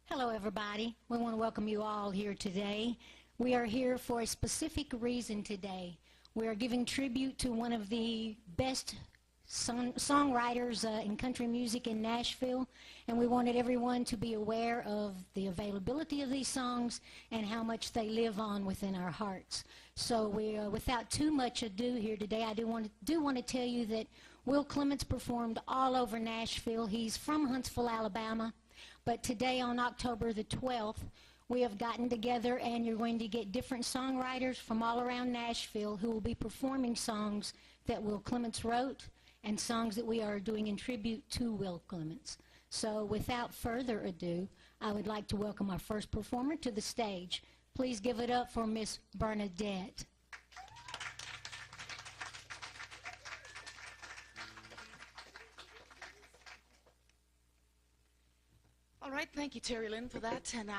Hello, everybody. We want to welcome you all here today. We are here for a specific reason today. We are giving tribute to one of the best songwriters in country music in Nashville, and we wanted everyone to be aware of the availability of these songs and how much they live on within our hearts. So without too much ado here today, I do want to tell you that Will Clements performed all over Nashville. He's from Huntsville, Alabama. But today on October the 12th, we have gotten together and you're going to get different songwriters from all around Nashville who will be performing songs that Will Clements wrote and songs that we are doing in tribute to Will Clements. So without further ado, I would like to welcome our first performer to the stage. Please give it up for Miss Bernadette. All right, thank you, Terry Lynn, for that. And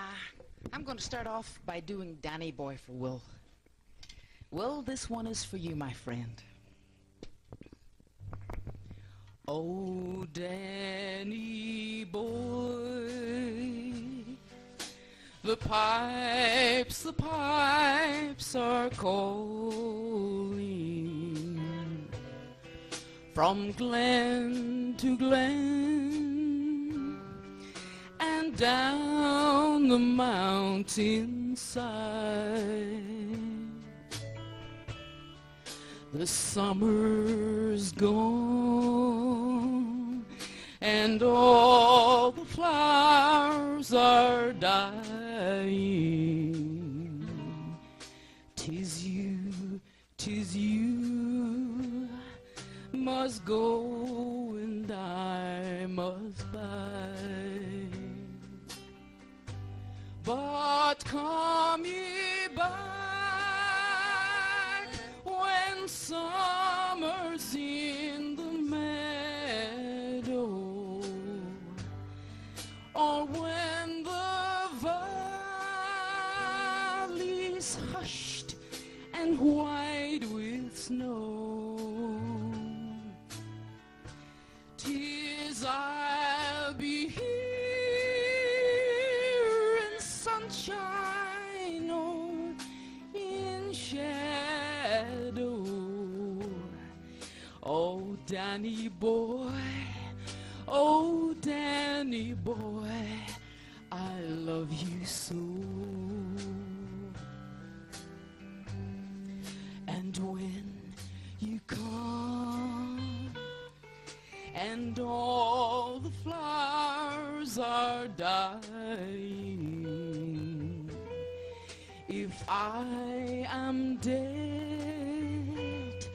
I'm going to start off by doing Danny Boy for Will. Will, this one is for you, my friend. Oh, Danny boy, the pipes are calling from glen to glen and down the mountainside. The summer's gone and all the flowers are dying. 'Tis you must go and I must buy. But come ye back when summer's in the meadow, or when the valley's hushed and white with snow. 'Tis I'll be here in sunshine or in shadow. Oh, Danny boy, oh, Danny boy, I love you so. And when you come and all the flowers are dying, if I am dead,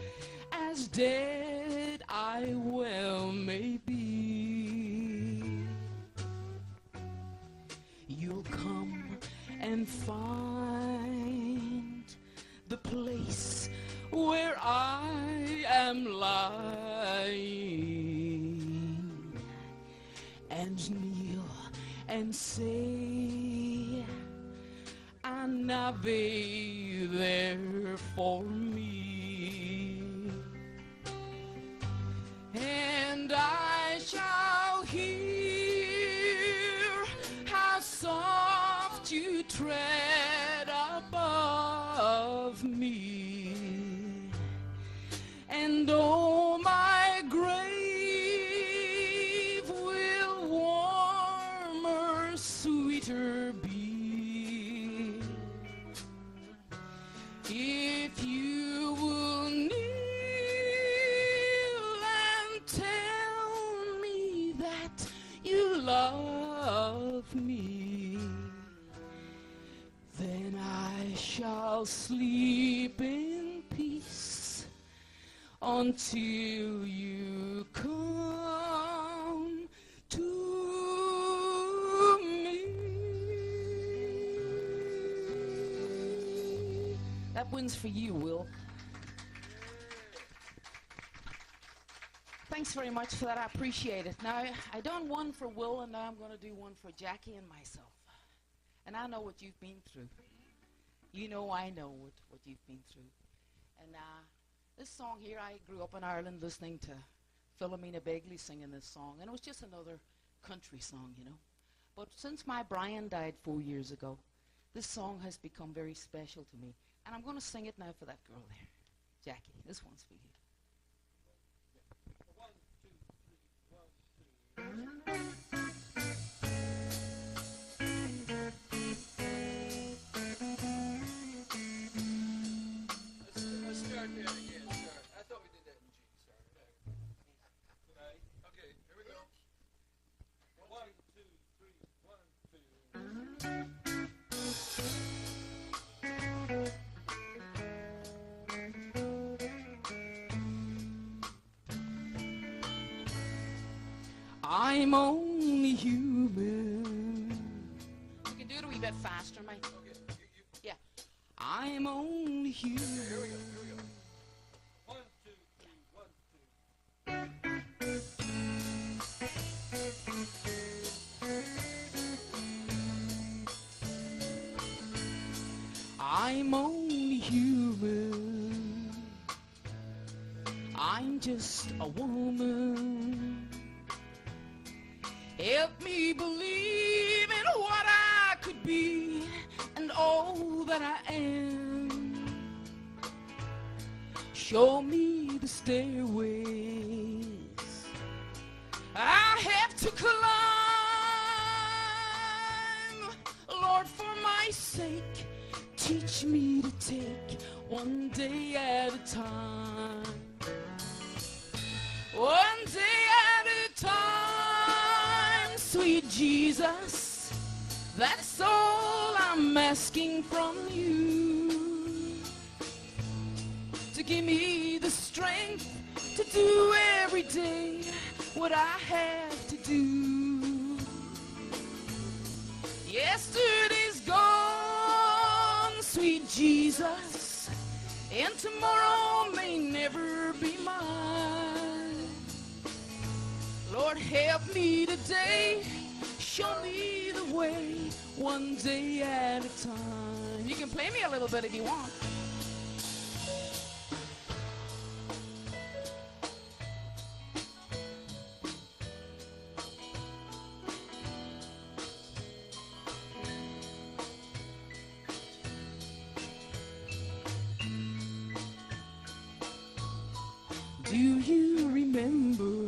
as dead I well may be, you'll come and find the place where I am lying, and kneel and say, Anabe there for me, and I shall hear how soft you tread above me, and oh, my grave will warmer, sweeter be if you will kneel and tell me that you love me. Then I shall sleep in peace until you come to me. That one's for you, Will. Thanks very much for that. I appreciate it. Now, I done one for Will, and now I'm going to do one for Jackie and myself. And I know what you've been through. You know I know what you've been through. And this song here, I grew up in Ireland listening to Philomena Begley singing this song. And it was just another country song, you know. But since my Brian died 4 years ago, this song has become very special to me. And I'm going to sing it now for that girl there. Jackie, this one's for you. Let's start that again. I thought we did that in G. Okay, here we go. 1, 2, 3, 1, 2. I'm only human. You can do it a wee bit faster, Mike. Okay, Yeah. I'm only human. here we go. 1, 2, 3, 1, 2. I'm only human. I'm just a woman. Help me believe in what I could be and all that I am. Show me the stairways I have to climb. Lord, for my sake, teach me to take one day at a time. One day at a time, sweet Jesus, that's all I'm asking from you. To give me the strength to do every day what I have to do. Yesterday's gone, sweet Jesus, and tomorrow may never be mine. Lord, help me today, show me the way, one day at a time. You can play me a little bit if you want. Do you remember?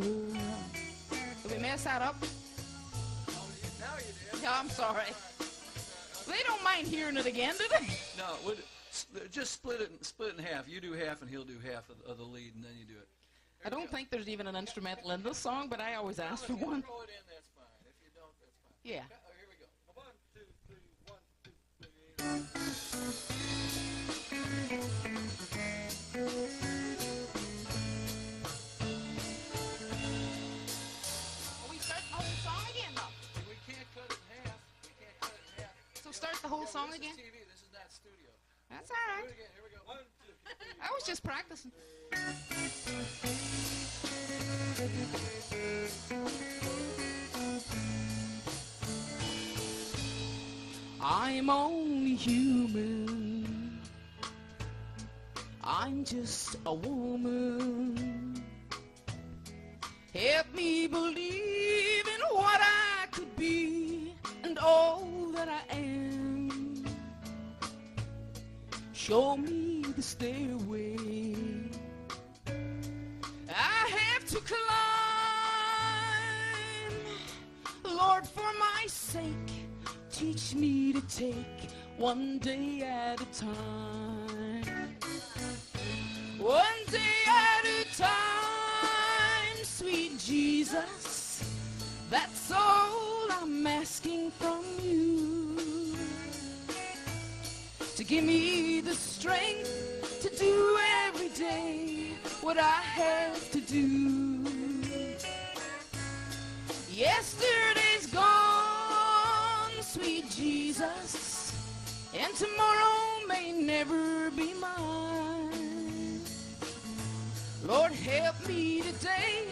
Did we mess that up? Now you did. Yeah, I'm sorry. They don't mind hearing it again, do they? No, just split it in half. You do half and he'll do half of the lead, and then you do it. I don't think there's even an instrumental in this song, but I always ask for If you one. throw it in, that's fine. If you don't, that's fine. Yeah. Oh, here we go. 1, 2, 3, 1, 2, Are we starting the whole song again, though? 3. We can't cut it in half. So start the whole song This again? is TV. This is not studio. That's all Do right. it again. Here we go. 1, 2, 3. I was just practicing. I'm only human. I'm just a woman. Help me believe in what I could be and all that I am. Show me the stairway I have to climb. Lord, for my sake, teach me to take one day at a time. One day at a time, sweet Jesus, that's all I'm asking from you. To give me the strength to do every day what I have to do. Yesterday's gone, sweet Jesus, and tomorrow may never be mine. Lord, help me today,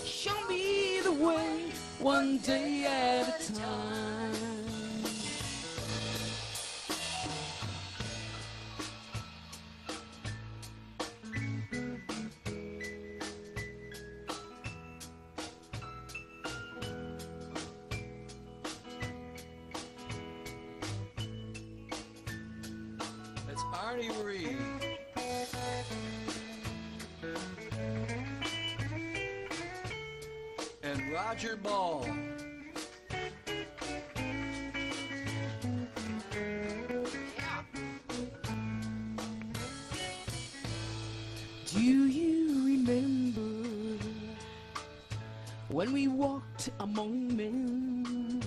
show me the way, one day at a time. Barney Reed. And Roger Ball. Do you remember when we walked among men?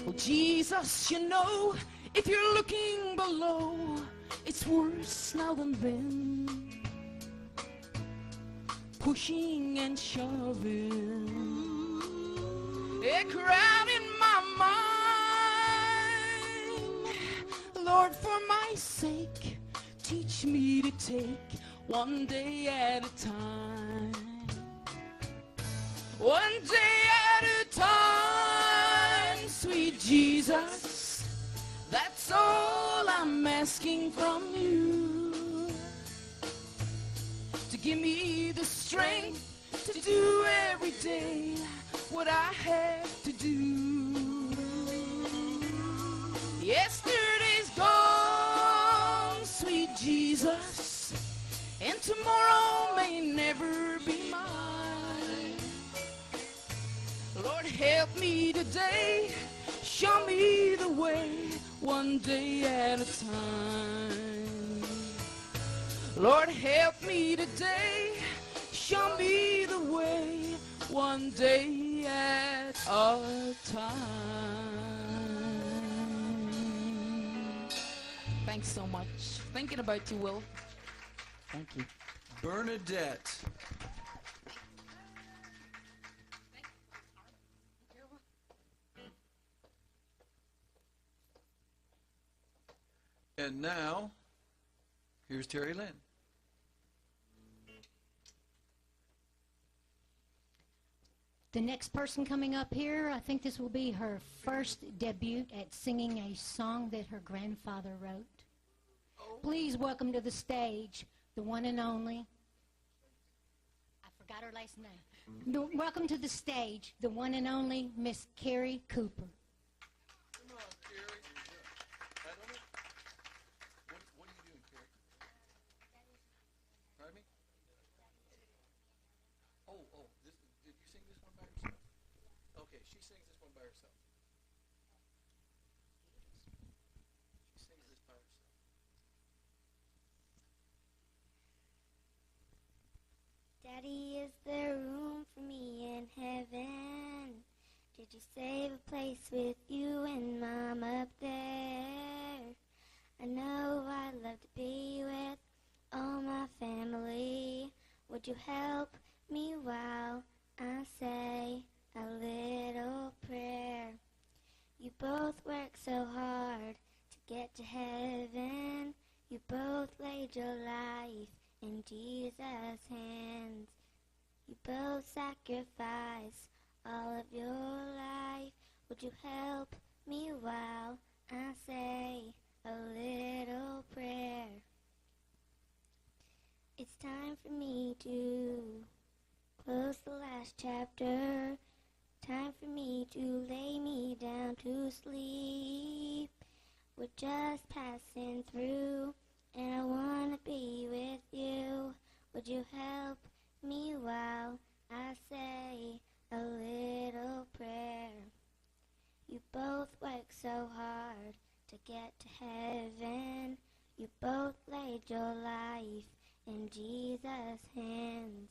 Well, Jesus, you know, if you're looking below, it's worse now than then. Pushing and shoving, a crowd in my mind. Lord, for my sake, teach me to take one day at a time. One day at a time, sweet Jesus, that's all I'm asking from you. To give me the strength to do every day what I have to do. Yesterday's gone, sweet Jesus, and tomorrow may never be mine. Lord, help me today, show me the way, one day at a time. Lord, help me today, show me the way, one day at a time. Thanks so much. Thinking about you, Will. Thank you. Bernadette. And now, here's Terry Lynn. The next person coming up here, I think this will be her first debut at singing a song that her grandfather wrote. Please welcome to the stage the one and only, I forgot her last name. Welcome to the stage the one and only Miss Carrie Cooper. Come on, Carrie. What are you doing, Carrie? Pardon me? Did you sing this one by yourself? Okay, she sings this one by herself. She sings this by herself. Daddy, is there room for me in heaven? Did you save a place with you and Mom up there? I know I'd love to be with all my family. Would you help me while I say a little prayer? You both work so hard to get to heaven. You both laid your life in Jesus' hands. You both sacrificed all of your life. Would you help me while I say a little prayer? It's time for me to close the last chapter. Time for me to lay me down to sleep. We're just passing through, and I want to be with you. Would you help me while I say a little prayer? You both work so hard to get to heaven. You both laid your life in Jesus' hands.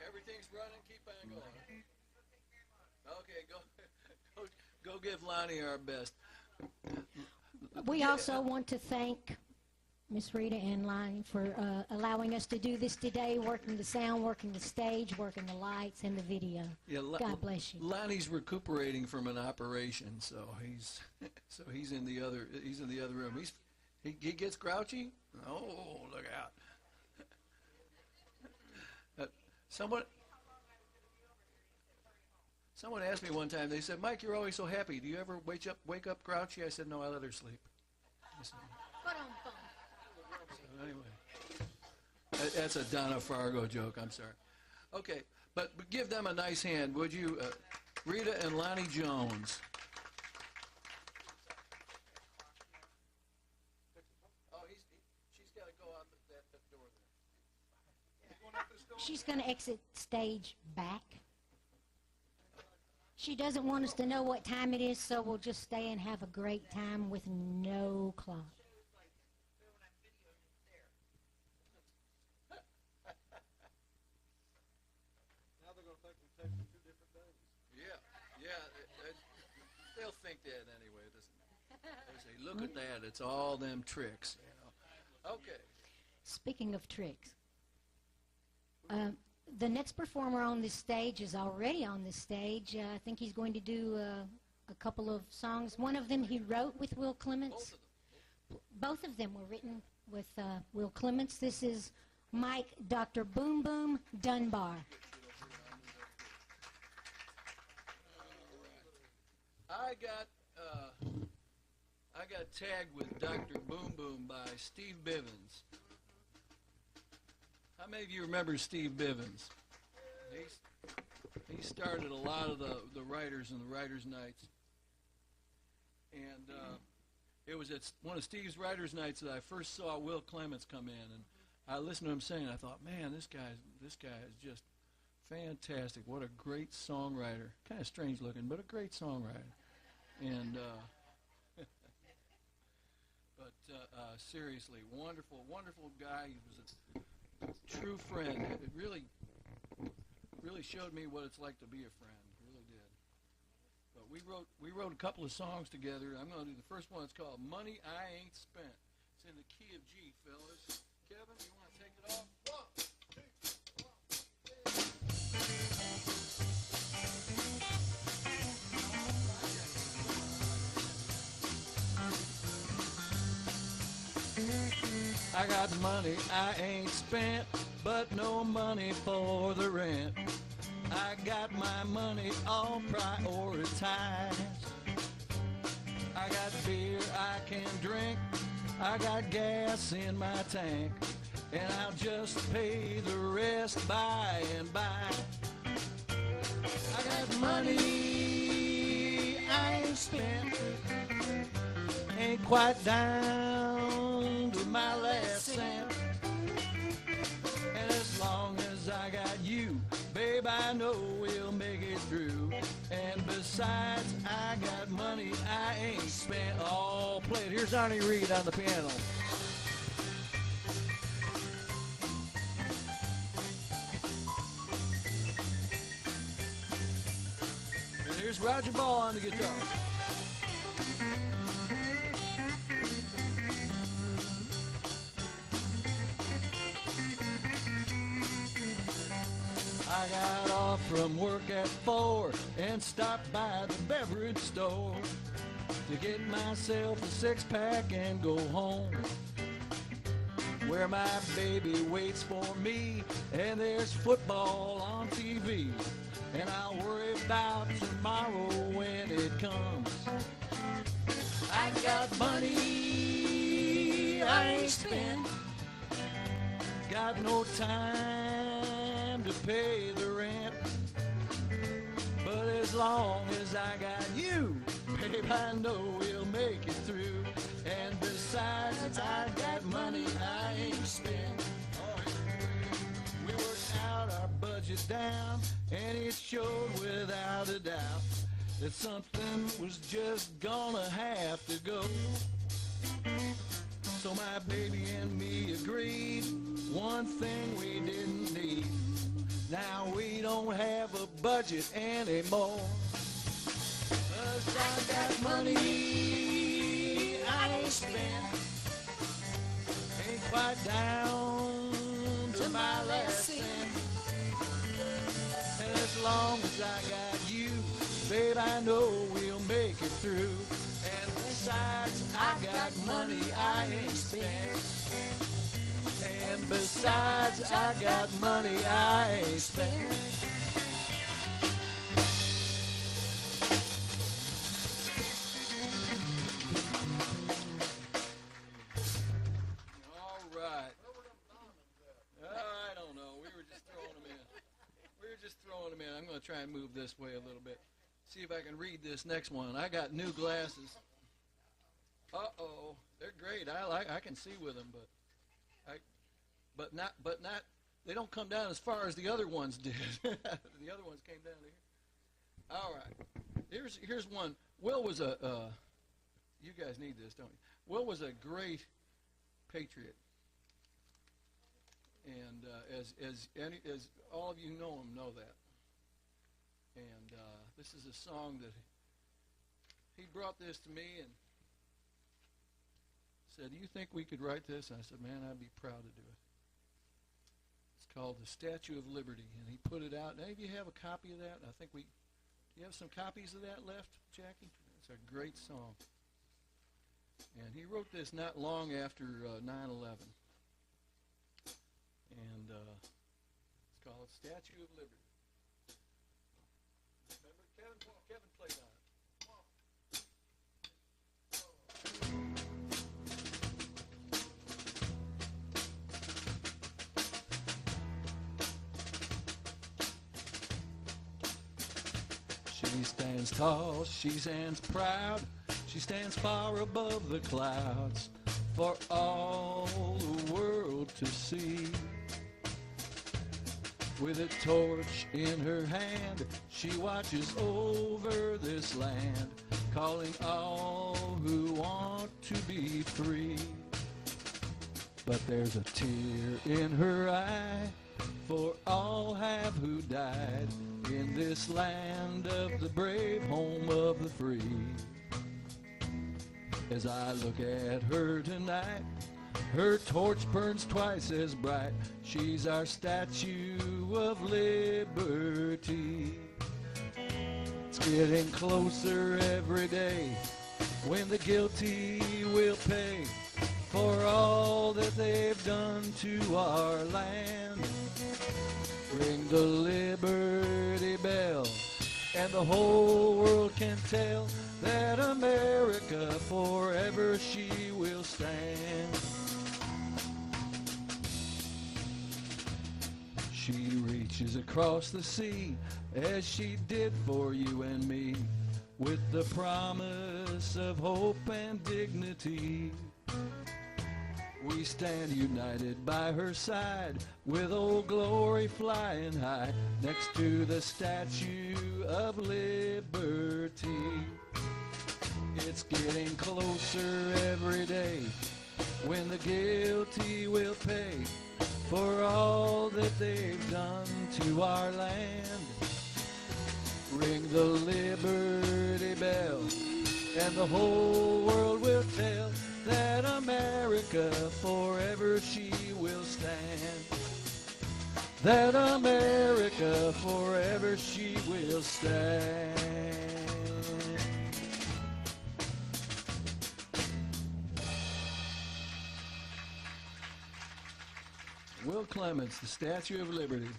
Everything's running, keep on going. Okay, go give Lonnie our best. We also want to thank Miss Rita and Lonnie for allowing us to do this today, working the sound, working the stage, working the lights, and the video. Yeah, God bless you. Lonnie's recuperating from an operation, so he's in the other room. He gets grouchy. Oh, look out! Someone asked me one time. They said, "Mike, you're always so happy. Do you ever wake up grouchy?" I said, "No, I let her sleep." So anyway. That's a Donna Fargo joke. I'm sorry. Okay, but give them a nice hand, would you? Rita and Lonnie Jones. Oh, she's got to go out that door there. She's going to exit stage back. She doesn't want us to know what time it is, so we'll just stay and have a great time with no clock. Now they're going to think we're taking 2 different days. Yeah, they'll think that anyway. They say, look at that, it's all them tricks. Okay. Speaking of tricks, the next performer on this stage is already on this stage. I think he's going to do a couple of songs. One of them he wrote with Will Clements. Both of them were written with Will Clements. This is Mike Dr. Boom Boom Dunbar. I got tagged with Dr. Boom Boom by Steve Bivens. How many of you remember Steve Bivens? He started a lot of the writers and the writers' nights. And it was at one of Steve's writers' nights that I first saw Will Clements come in, and I listened to him sing, and I thought, man, this guy is just fantastic. What a great songwriter. Kind of strange looking, but a great songwriter. And but seriously, wonderful guy. He was a true friend. It really showed me what it's like to be a friend. It really did. But we wrote a couple of songs together. I'm going to do the first one. It's called Money I Ain't Spent. It's in the key of G, fellas. Kevin, you want to take it off? 1, 2, 1. I got money I ain't spent, but no money for the rent. I got my money all prioritized. I got beer I can drink, I got gas in my tank, and I'll just pay the rest by and by. I got money I ain't spent, ain't quite down to my last cent. And as long as I got you, babe, I know we'll make it through. And besides, I got money I ain't spent. All played. Here's Arnie Reed on the piano. And here's Roger Ball on the guitar. I got off from work at 4 and stopped by the beverage store to get myself a 6-pack and go home, where my baby waits for me and there's football on TV, and I'll worry about tomorrow when it comes. I got money I ain't spent, got no time to pay the rent, but as long as I got you, babe, I know we'll make it through. And besides, I got money I ain't spent. We worked out our budget down, and it showed without a doubt that something was just gonna have to go. So my baby and me agreed, one thing we didn't need. Now we don't have a budget anymore. 'Cause I got money I ain't spent, ain't quite down to my last cent. And as long as I got you, babe, I know we'll make it through. And besides, I got money I ain't spent. And besides, I got money I ain't spent. All right. try and move this way a little bit. See if I can read this next one. I got new glasses. Uh-oh, they're great. I can see with them, but not. They don't come down as far as the other ones did. The other ones came down here. All right. Here's one. Will was a. You guys need this, don't you? Will was a great patriot, and as all of you know him, know that. And this is a song that he brought this to me and said, "Do you think we could write this?" And I said, "Man, I'd be proud to do it." It's called "The Statue of Liberty," and he put it out. Now, if you have a copy of that, I think do you have some copies of that left, Jackie? It's a great song. And he wrote this not long after 9/11. And it's called "Statue of Liberty." Remember, Kevin played on it. She stands tall, she stands proud, she stands far above the clouds for all the world to see. With a torch in her hand, she watches over this land, calling all who want to be free. But there's a tear in her eye for all have who died in this land of the brave, home of the free. As I look at her tonight, her torch burns twice as bright. She's our Statue of Liberty. It's getting closer every day when the guilty will pay for all that they've done to our land. Ring the Liberty Bell, and the whole world can tell that America forever she will stand. She reaches across the sea as she did for you and me, with the promise of hope and dignity. We stand united by her side, with Old Glory flying high, next to the Statue of Liberty. It's getting closer every day when the guilty will pay for all that they've done to our land. Ring the Liberty Bell, and the whole world will tell that America forever she will stand. That America forever she will stand. Will Clements, the Statue of Liberty.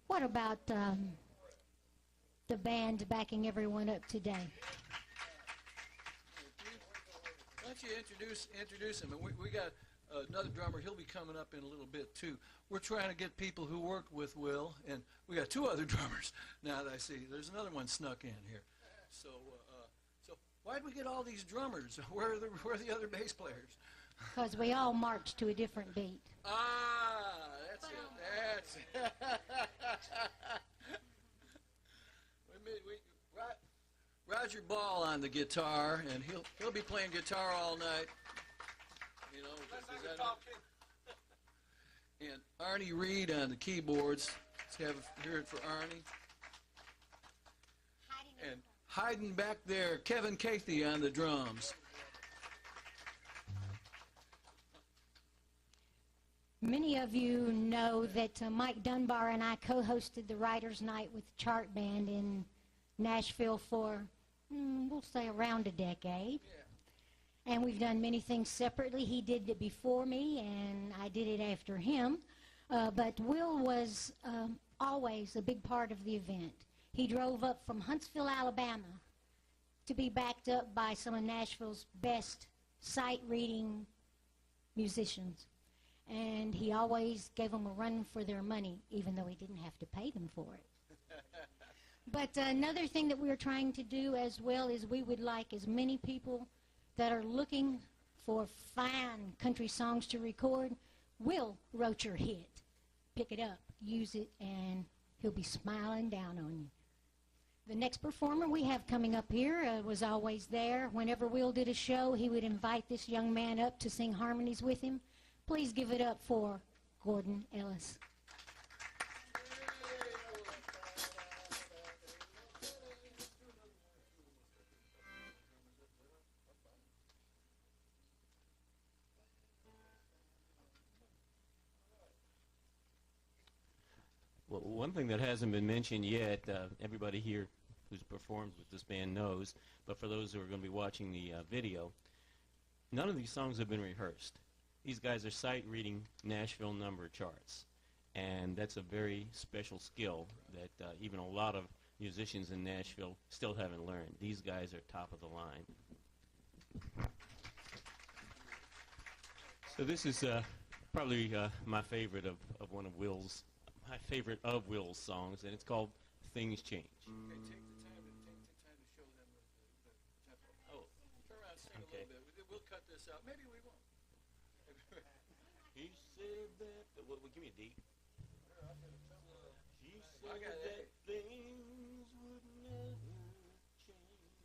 What about the band backing everyone up today? Why don't you introduce him? And we got another drummer. He'll be coming up in a little bit too. We're trying to get people who work with Will, and we got two other drummers now that I see. There's another one snuck in here. So why'd we get all these drummers? Where are the other bass players? Because we all march to a different beat. Ah, that's it. Roger Ball on the guitar, and he'll be playing guitar all night. You know, and Arnie Reed on the keyboards. Let's hear it for Arnie. And hiding back there, Kevin Cathy on the drums. Many of you know that Mike Dunbar and I co-hosted the Writers' Night with the Chart Band in Nashville for, we'll say, around a decade. Yeah. And we've done many things separately. He did it before me, and I did it after him. But Will was always a big part of the event. He drove up from Huntsville, Alabama, to be backed up by some of Nashville's best sight-reading musicians. and he always gave them a run for their money, even though he didn't have to pay them for it. But another thing that we're trying to do as well is we would like as many people that are looking for fine country songs to record. Will wrote your hit. Pick it up, use it, and he'll be smiling down on you. The next performer we have coming up here was always there. Whenever Will did a show, he would invite this young man up to sing harmonies with him. Please give it up for Gordon Ellis. Well, one thing that hasn't been mentioned yet, everybody here who's performed with this band knows, but for those who are going to be watching the video, none of these songs have been rehearsed. These guys are sight-reading Nashville number charts, and that's a very special skill that even a lot of musicians in Nashville still haven't learned. These guys are top of the line. So this is probably my favorite of one of Will's songs, and it's called Things Change. Okay, take the time to show them the tempo. Oh. Turn around, sing Okay. a little bit. We'll cut this out. Maybe we won't. He said that, well, give me a D. She said that things would never change.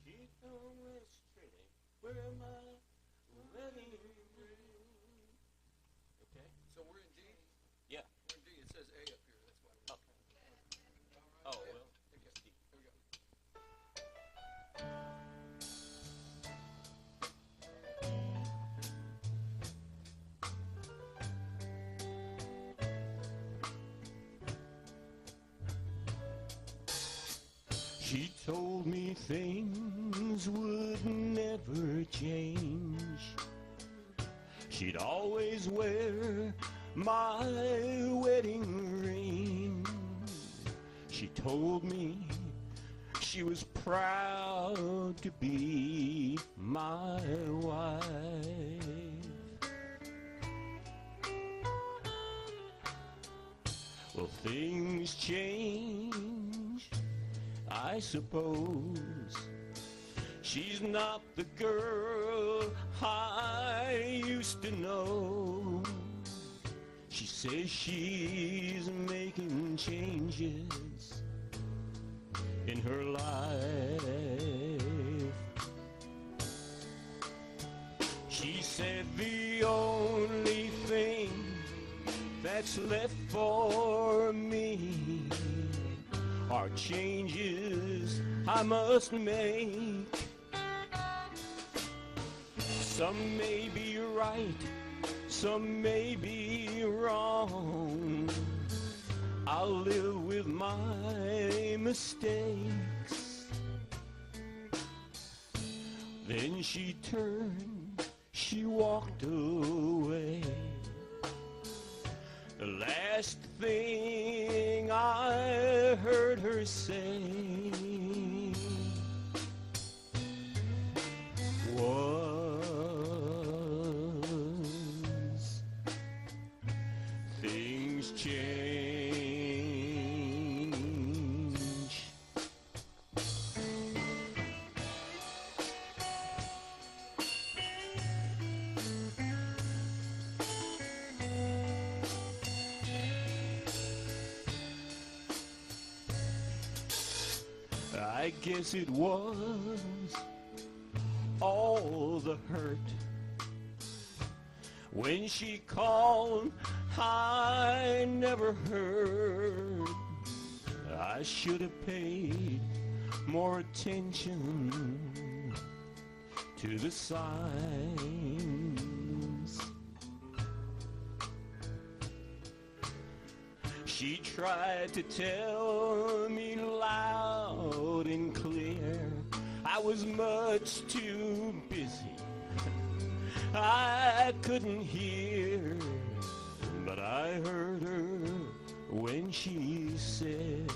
She told me straight, where am I wedding ring? Okay. So we're in D? Yeah. We're in D. It says A up here. That's why. Oh. Oh, well, it's D. Here we go. She told me things would never change. She'd always wear my wedding ring. She told me she was proud to be my wife. Well, things change, I suppose. She's not the girl I used to know. She says she's making changes in her life. She said the only thing that's left for me are changes I must make. Some may be right, some may be wrong. I'll live with my mistakes. Then she turned, she walked away. The last thing I heard her say was, things change. I guess it was all the hurt when she called. I never heard. I should have paid more attention to the signs. She tried to tell me loud and clear I was much too busy, I couldn't hear. But I heard her when she said,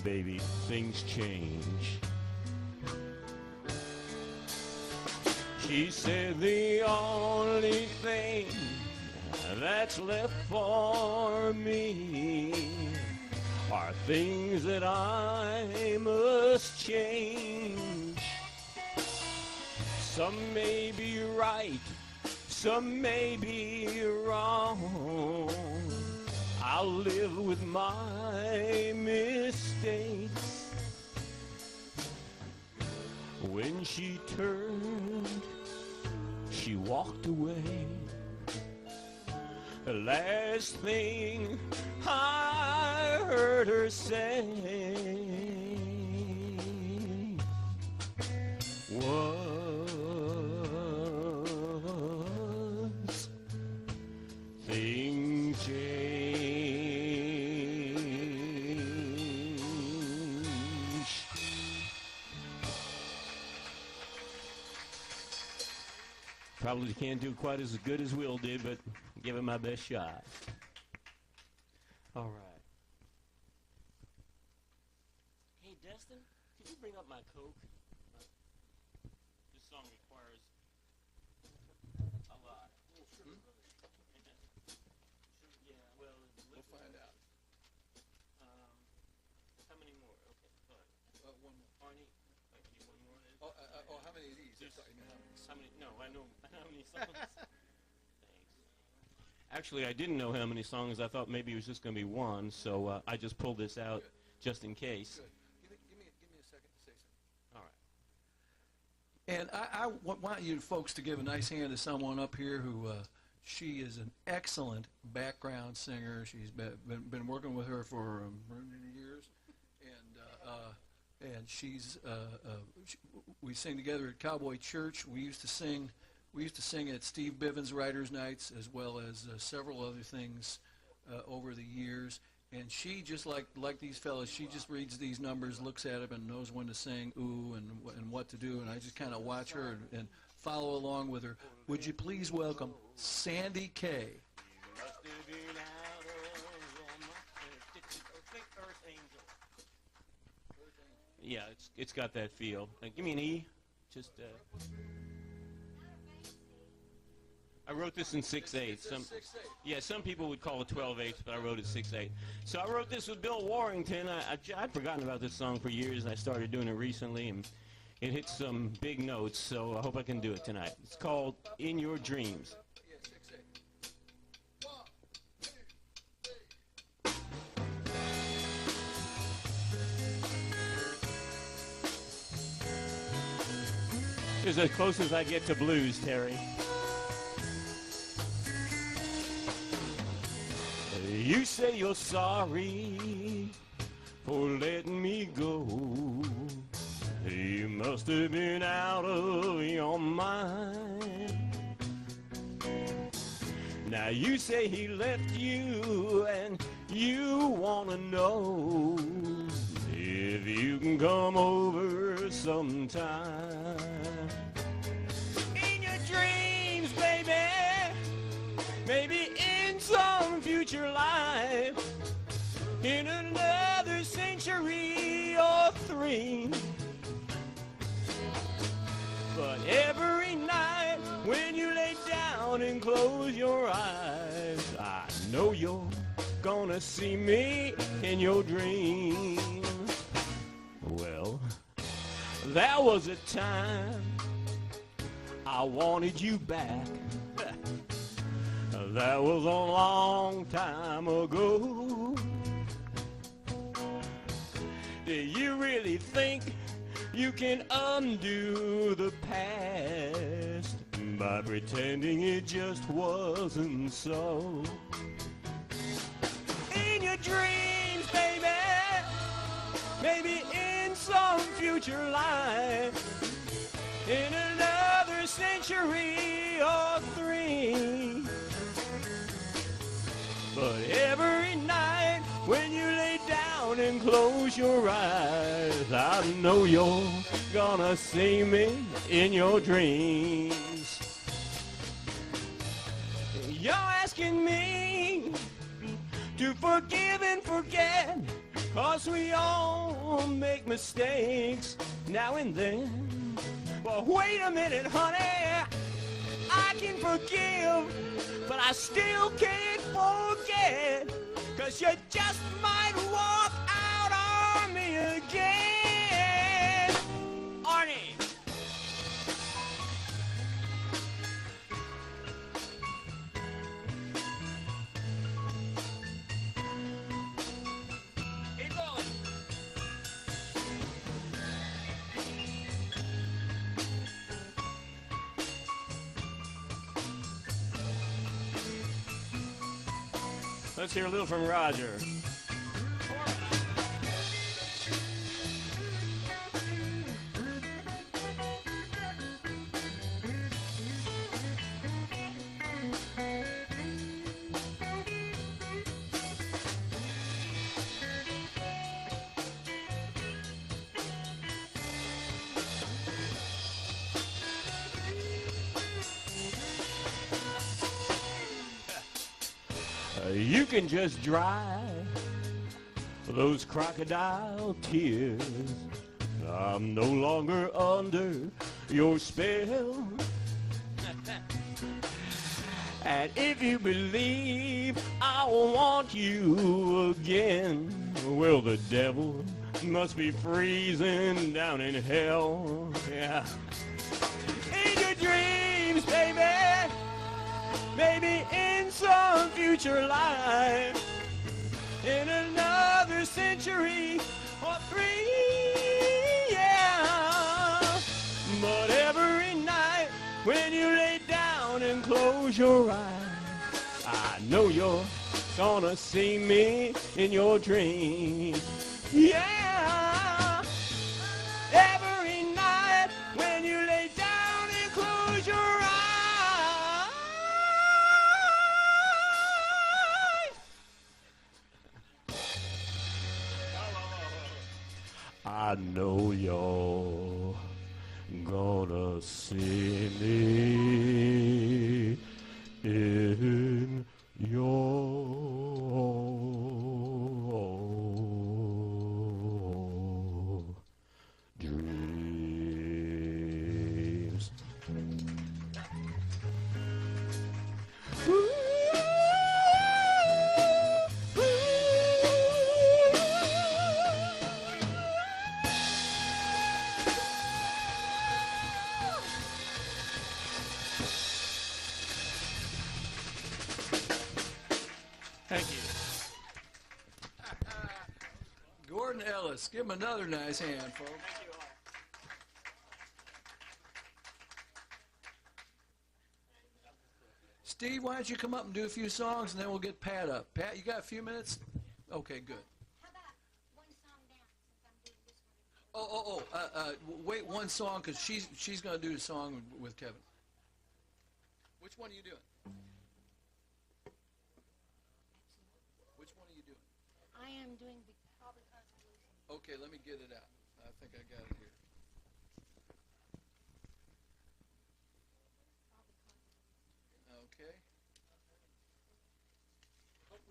baby, things change. She said the only thing that's left for me are things that I must change. Some may be right, some may be wrong. I'll live with my mistakes. When she turned, she walked away. The last thing I heard her say was, things change. Probably can't do quite as good as Will did, but give it my best shot. All right. Hey, Destin, can you bring up my Coke? This song requires a lot. Yeah, well, we'll find out. How many more? Okay, fine. One more. Arnie, I can do one more. How many of these? How many? No, I know how many songs. Actually, I didn't know how many songs. I thought maybe it was just going to be one, so I just pulled this out just in case. Good. Give me a second to say something. All right. And I want you folks to give a nice hand to someone up here who she is an excellent background singer. She's been working with her for many years, and she's we sing together at Cowboy Church. We used to sing at Steve Bivens Writers Nights, as well as several other things over the years. And she, just like these fellas, she just reads these numbers, looks at them, and knows when to sing ooh and what to do. And I just kind of watch her and follow along with her. Would you please welcome Sandy Kay? Yeah, it's got that feel. Give me an E. Just. I wrote this in 6/8. Some people would call it 12/8, but I wrote it 6/8. So I wrote this with Bill Warrington. I'd forgotten about this song for years, and I started doing it recently, and it hit some big notes. So I hope I can do it tonight. It's called "In Your Dreams." This is as close as I get to blues, Terry. You say you're sorry for letting me go. You must have been out of your mind. Now you say he left you and you want to know if you can come over sometime. In your dreams, baby, maybe in some future life, in another century or three. But every night when you lay down and close your eyes, I know you're gonna see me in your dreams. Well, there was a time I wanted you back. That was a long time ago. Do you really think you can undo the past by pretending it just wasn't so? In your dreams, baby, maybe in some future life, in another century or three. But every night when you lay down and close your eyes, I know you're gonna see me in your dreams. You're asking me to forgive and forget, 'cause we all make mistakes now and then. But wait a minute, honey, I can forgive, but I still can't forget, 'cause you just might walk out on me again. Arnie. Keep going. Let's hear a little from Roger. You can just dry those crocodile tears. I'm no longer under your spell. And if you believe I want you again, well, the devil must be freezing down in hell. Yeah. In your dreams, baby. Maybe in some future life, in another century or 3, yeah. But every night when you lay down and close your eyes, I know you're gonna see me in your dreams, yeah. Every night when you lay down and close your eyes, I know you're gonna see me in your dreams. Thank you. Gordon Ellis. Give him another nice hand, folks. Steve, why don't you come up and do a few songs, and then we'll get Pat up. Pat, you got a few minutes? Okay, good. How about one song down since I'm doing this one? Wait one song, because she's going to do the song with Kevin. Which one are you doing? Which one are you doing? I am doing the Probably Constellation. Okay, let me get it out. I think I got it here. Okay.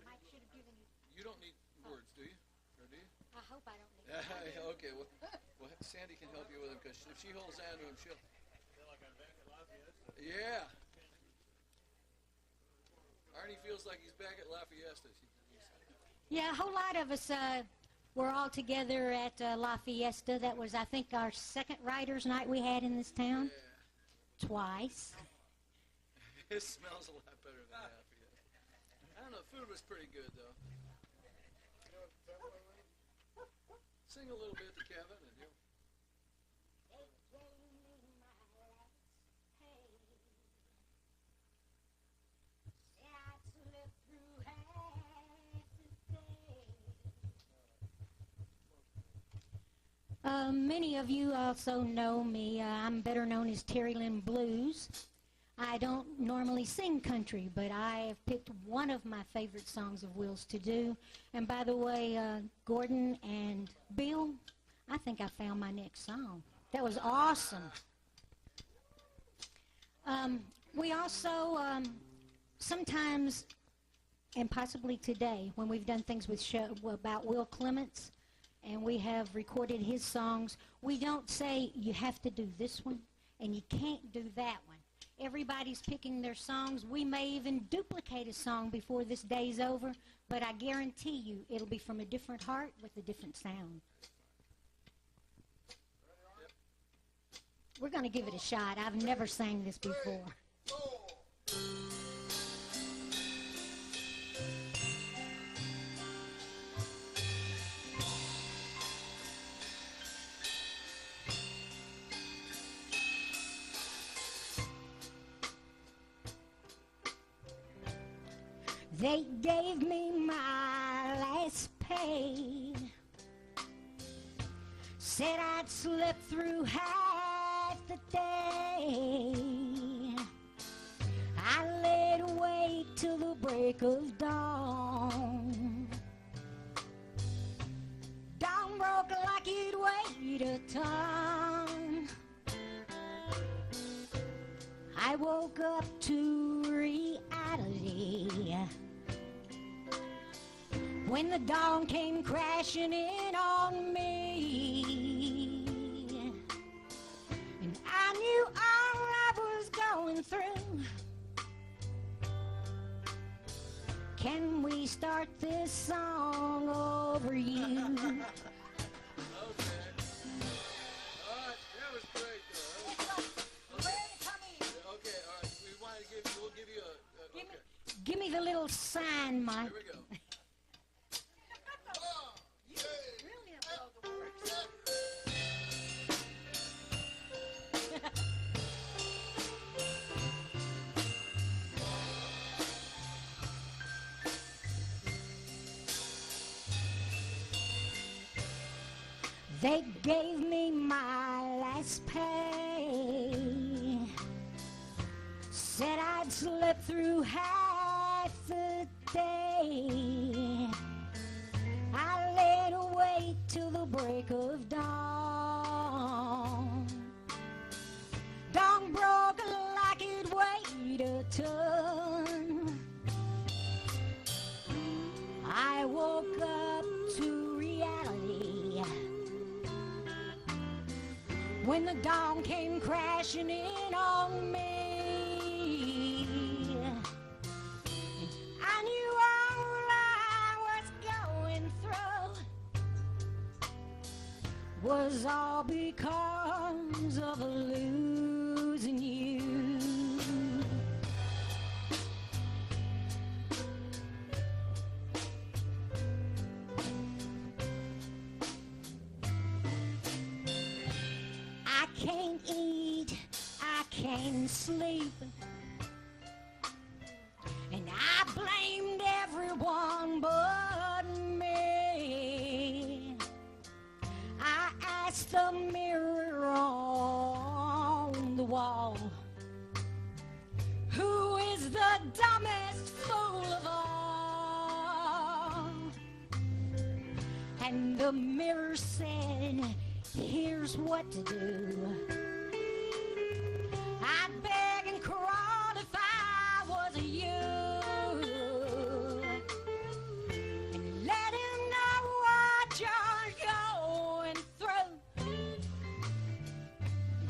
Mike should have given you. You don't need words, do you? Or do you? I hope I don't need it. Okay, well, Sandy can help you with him, because if she holds on to him, she'll... Yeah. Arnie feels like he's back at La Fiesta. Yeah, a whole lot of us were all together at La Fiesta. That was, I think, our second writers' night we had in this town. Yeah. Twice. It smells a lot better than La Fiesta. I don't know, food was pretty good, though. Sing a little bit to Kevin, and you'll... Many of you also know me. I'm better known as Terry Lynn Blues. I don't normally sing country, but I have picked one of my favorite songs of Will's to do. And by the way, Gordon and Bill, I think I found my next song. That was awesome. We also sometimes, and possibly today, when we've done things with about Will Clements, and we have recorded his songs, we don't say you have to do this one. and you can't do that one. Everybody's picking their songs. We may even duplicate a song before this day's over, but I guarantee you it'll be from a different heart with a different sound. We're going to give it a shot. I've never sang this before. They gave me my last pay, said I'd slept through half the day. I laid awake till the break of dawn. Dawn broke like you'd wait a ton. I woke up to reality when the dawn came crashing in on me, and I knew all I was going through. Can we start this song over you? Okay. All right, that was great, though. Okay, all right. We'll give you a okay. Give me the little sign, Mike. Here we go. They gave me my last pay, said I'd slept through half the day. I laid awake till the break of dawn. Dawn broke like it weighed a ton. I woke up to reality when the dawn came crashing in on me. I knew all I was going through was all because of losing you. I can't eat, I can't sleep, and I blamed everyone but me. I asked the mirror on the wall, who is the dumbest fool of all? And the mirror said, here's what to do. I'd beg and crawl if I was you, and let him know what you're going through. And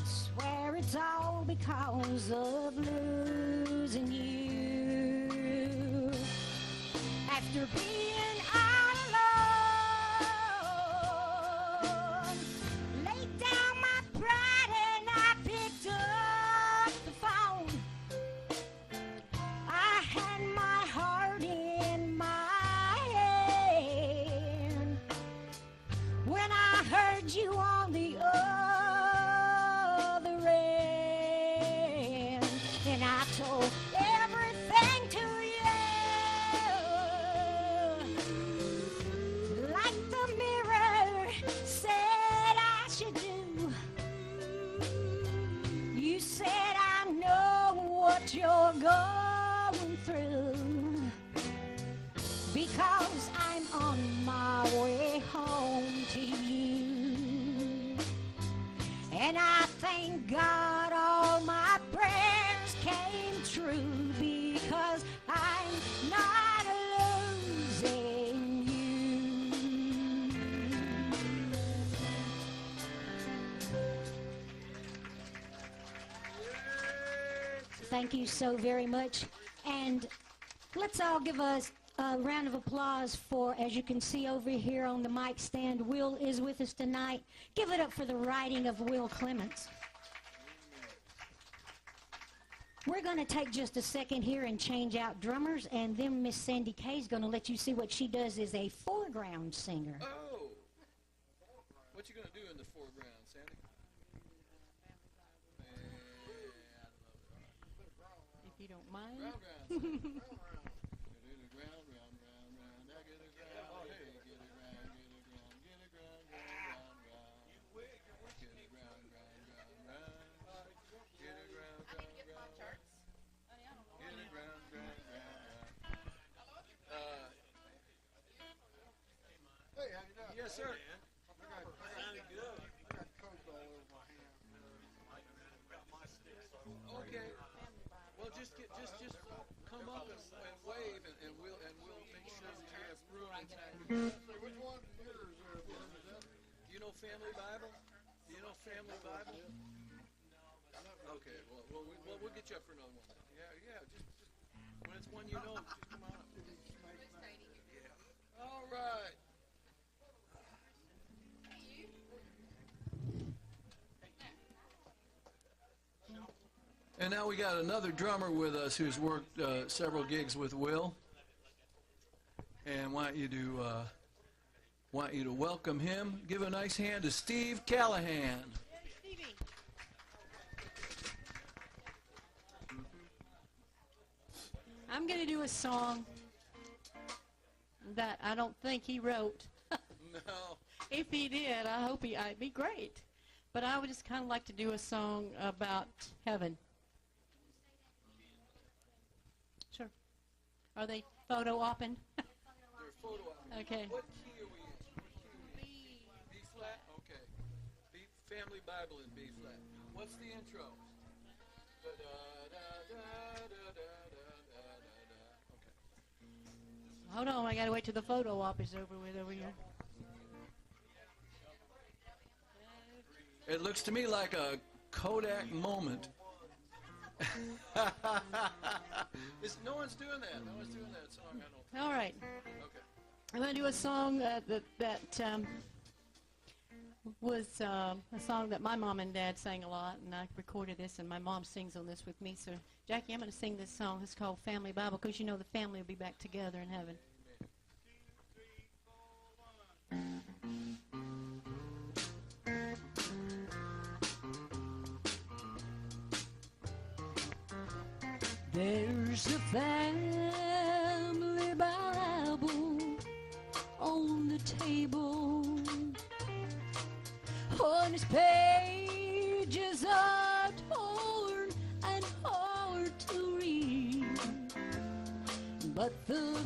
swear it's all because of losing you. After being all alone, laid down my pride and I picked up the phone. I had my heart in my hand when I heard you on the other end, and I told everything to you, like the mirror said I should do. You said I know what you're going through, because I'm on my way home to you. And I thank God all my prayers came true, because I'm not losing you. Thank you so very much. And let's all give us a round of applause for, as you can see over here on the mic stand, Will is with us tonight. Give it up for the writing of Will Clements. We're going to take just a second here and change out drummers, and then Miss Sandy Kay is going to let you see what she does as a foreground singer. Oh! What you going to do in the foreground, Sandy? If you don't mind. Ground, ground. Get it ground, round, round, round. Now get it ground. Hey, get it ground, get it ground, get it ground, ground, round, round. Get it ground, ground, ground, round. Get it ground, ground, ground. Get it ground, ground, ground, round. Hey, how you doing? Yes, sir. Sounded good. I got coke all over my hand. Okay. Well, just come up and wave, and we'll make sure that you have room in time. So which one is yours? Do you know Family Bible? Do you know Family Bible? Okay. Well, we'll get you up for another one. Yeah. Just when it's one you know, just come on up. Yeah. All right. And now we got another drummer with us who's worked several gigs with Will, and want you to welcome him. Give a nice hand to Steve Callahan. I'm going to do a song that I don't think he wrote. No. If he did, I hope it'd be great. But I would just kind of like to do a song about heaven. Sure. Are they photo open? They're photo op. Okay. What key are we in? B flat? Okay. Family Bible in B flat. What's the intro? Okay. Hold on, I got to wait till the photo op is over with over here. It looks to me like a Kodak moment. No one's doing that. No one's doing that song, I don't think. All right. Okay. I'm going to do a song that was a song that my mom and dad sang a lot, and I recorded this, and my mom sings on this with me. So, Jackie, I'm going to sing this song. It's called Family Bible, because you know the family will be back together in heaven. There's a family Bible on the table. On its pages are torn and hard to read, but the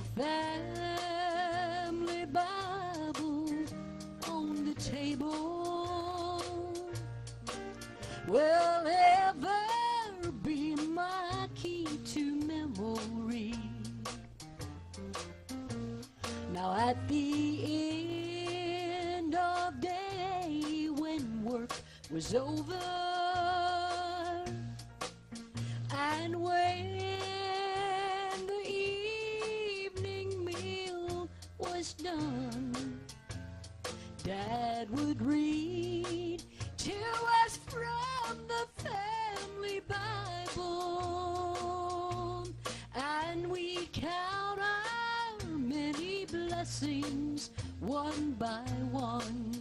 family Bible on the table will ever be my key to memory. Now at the end of day, when work was over and when the evening meal was done, Dad would read to us from the family Bible, and we count our many blessings one by one.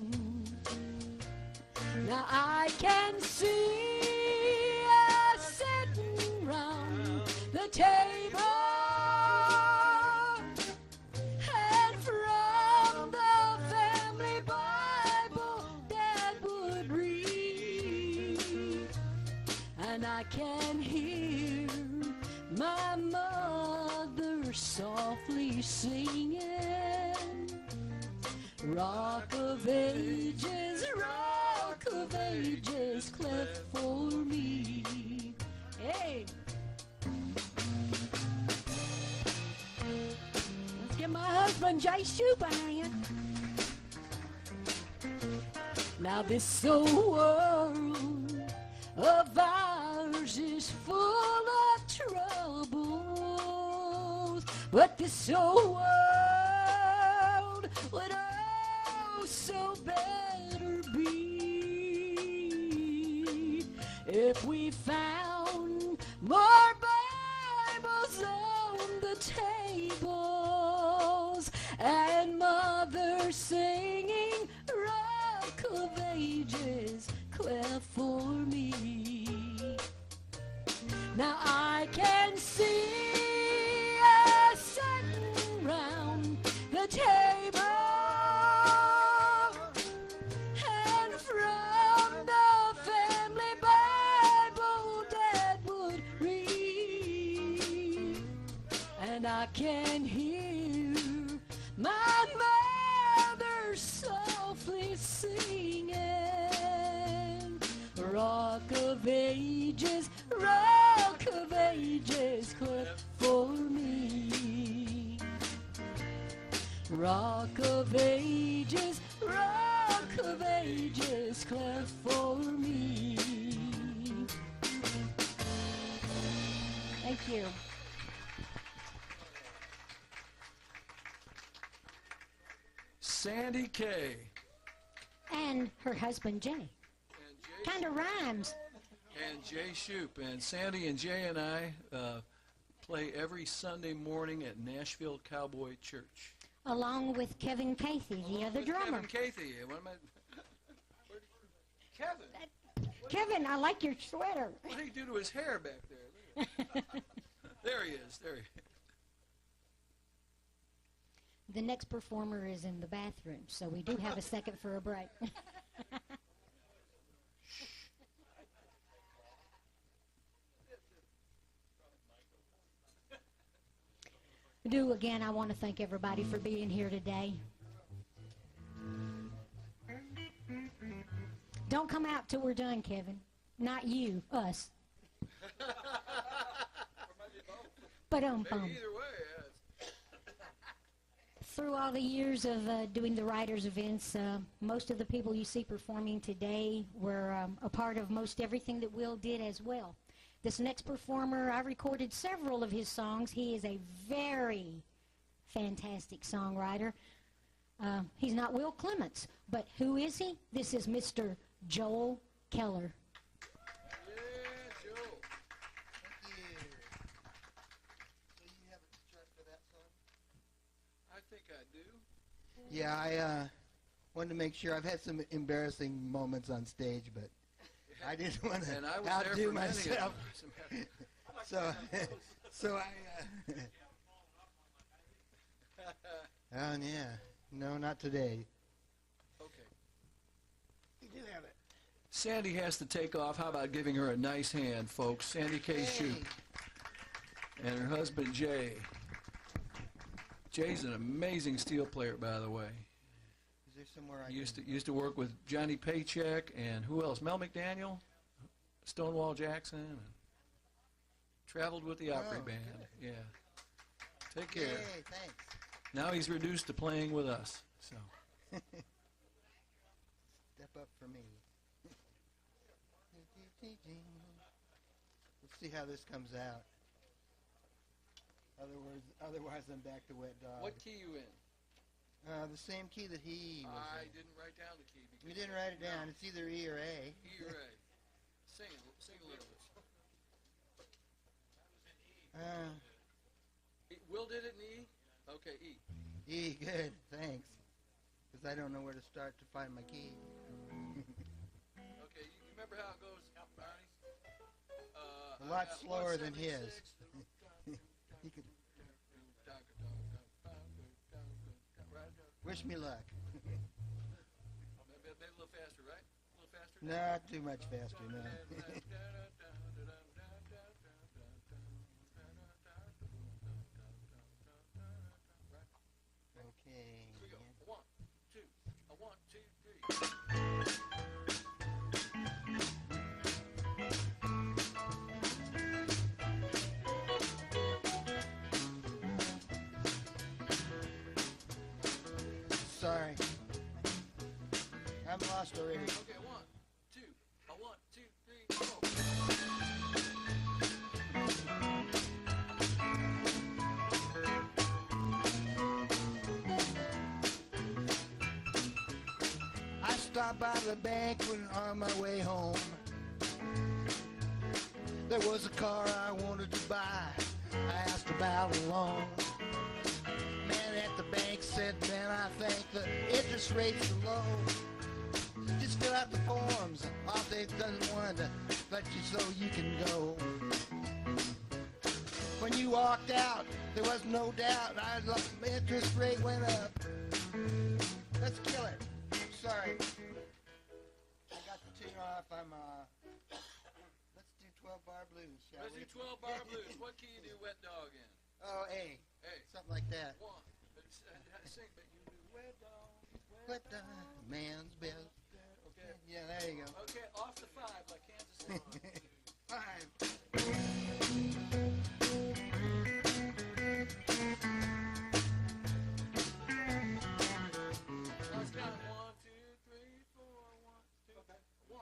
Now I can see us sitting round the table, and from the family Bible Dad would read, and I can hear my mother softly singing, Rock of Ages, cleft for me. Hey! Let's get my husband Jay Shoup a hand. Now this old world of ours is full of But this old world would oh so better be if we found more Bibles on the tables and mothers singing Rock of Ages cleft for me. Now I can see us sitting round the table, and from the family Bible Dad would read, and I can hear my mother softly singing, Rock of Ages, Rock of Ages, cleft for me. Rock of Ages, Rock of Ages, cleft for me. Thank you. Sandy Kay. And her husband, Jay. And Jay Kind of rhymes. and Jay Shoup. And Sandy and Jay and I play every Sunday morning at Nashville Cowboy Church. Along with Kevin Cathy, the other With drummer. Kevin Cathy. What am I? Kevin. Kevin, I like your sweater. What did he do to his hair back there? There he is. There he is. The next performer is in the bathroom, so we do have a second for a break. Again, I want to thank everybody for being here today. Don't come out till we're done, Kevin. Not you, us. But Maybe either way. Through all the years of doing the writers' events, most of the people you see performing today were a part of most everything that Will did as well. This next performer, I recorded several of his songs. He is a very fantastic songwriter. He's not Will Clements, but who is he? This is Mr. Joel Keller. Yeah, Joe. Thank you. So you have a chart for that song? I think I do. Yeah, I wanted to make sure. I've had some embarrassing moments on stage, but I didn't want to And I was there outdo for many of myself. them. So I. Oh yeah, no, not today. Okay. You do have it. Sandy has to take off. How about giving her a nice hand, folks? Sandy Kay Shoup and her husband Jay. Jay's an amazing steel player, by the way. Is there somewhere I Used to work with Johnny Paycheck and who else? Mel McDaniel, Stonewall Jackson. And traveled with the Opry Band. good. Yeah. Take care. Yay, thanks. Now he's reduced to playing with us. So Step up for me. Let's see how this comes out. Otherwise I'm back to wet dog. what key you in? The same key that he was I in. didn't write down the key. You didn't write it down. It's either E or A. E or A. Sing a little bit. Will did it in E? Okay, E. E, good. Thanks. Because I don't know where to start to find my key. Okay, you remember how it goes, Barney? A lot slower than his. He could wish me luck. Maybe a little faster, right? A little faster? Not too much faster, no. Okay. Here we go. A one, two, three. Sorry. I'm lost already. Okay, a one, two, three, go. stopped by the bank when on my way home. There was a car I wanted to buy. I asked about a loan. Man at the bank said, man, I think the interest rates are low. Just fill out the forms. All they've done one to let you so you can go. When you walked out, there was no doubt. My interest rate went up. Let's kill it. Sorry. I got the tune off. Let's do 12-bar blues, shall Let's we? do 12-bar blues. What key you do Wet Dog in? Oh, A. Something like that. One. Sing, but you do Wet Dog. Wet dog, man's best. Okay. Yeah, there you go. Okay, off the 5 like Kansas City. 5. Let's count it. 1, 2, 3, 4, 1, 2. Okay. 1,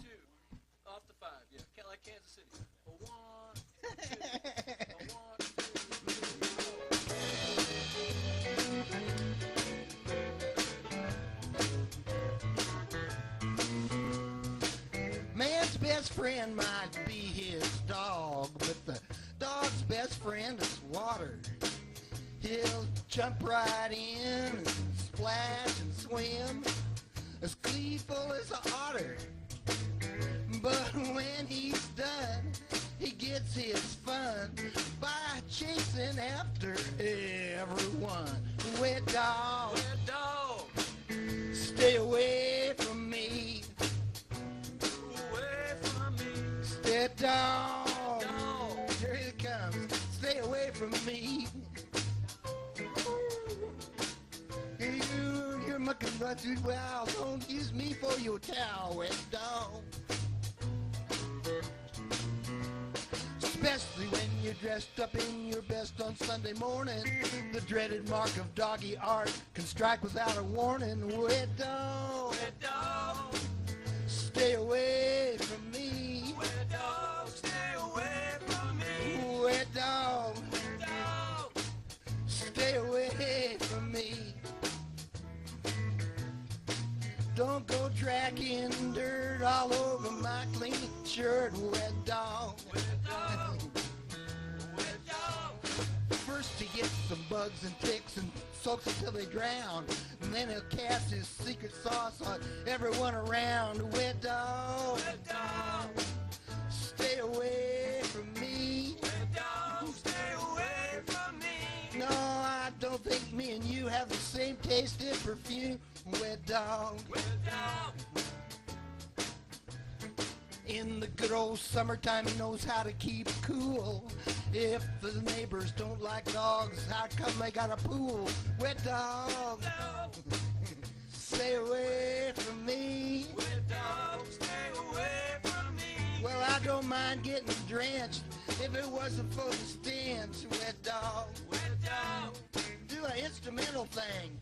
2. Off the 5, yeah. Count like Kansas City. 1, 2. 1, 2. Man's best friend might be his dog, but the dog's best friend is water. He'll jump right in and splash and swim as gleeful as an otter. But when he's done, he gets his fun by chasing after everyone. Wet dog, Wet Dog. stay away from me. Away from me. Wet dog, Dog. here it comes. Stay away from me. You're mucking right through. Well, don't use me for your towel, wet dog. Especially when you're dressed up in your best on Sunday morning. The dreaded mark of doggy art can strike without a warning. Wet dog, Wet Dog. stay away from me. Wet Dog. Stay away from me. Wet dog, Wet Dog. stay away from me. Don't go tracking dirt all over my clean shirt, wet dog. Wet Dog. Wet Dog. First he gets some bugs and ticks and soaks until they drown. And then he'll cast his secret sauce on everyone around. Wet dog, Wet Dog. stay away from me. Wet Dog. Stay away from me. No, I don't think me and you have the same taste in perfume. Wet dog. Wet Dog. In the good old summertime, he knows how to keep cool. If the neighbors don't like dogs, how come they got a pool? Wet dog, stay away from me. Wet Dog. Stay away from me. Well, I don't mind getting drenched if it wasn't for the stench. Wet dog, Wet Dog. do an instrumental thing.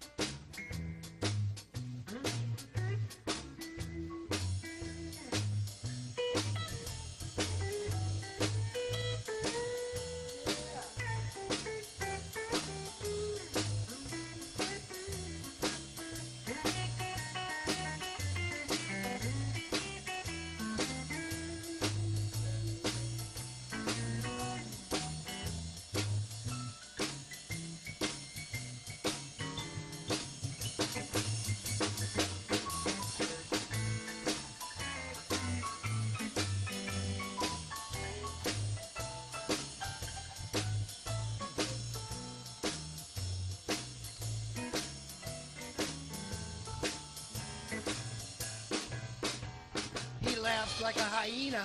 Laughs like a hyena,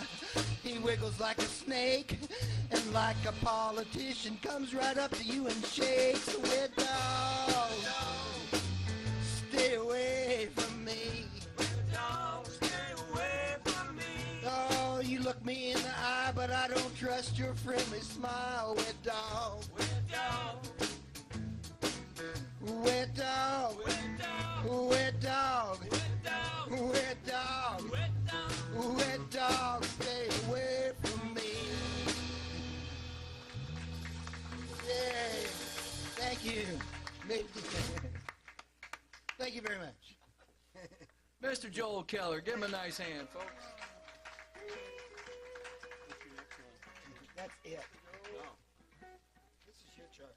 he wiggles like a snake, and like a politician comes right up to you and shakes. Wet dog, stay away from me. Wet Dog. Stay away from me. Oh, you look me in the eye, but I don't trust your friendly smile. Wet dog, Wet Dog. wet dog, Wet Dog. wet dog, Wet Dog. wet dog, Wet Dog. wet dog, stay away from me. Yay. Thank you. Thank you very much. Mr. Joel Keller, give him a nice hand, folks. That's it. This is your chart.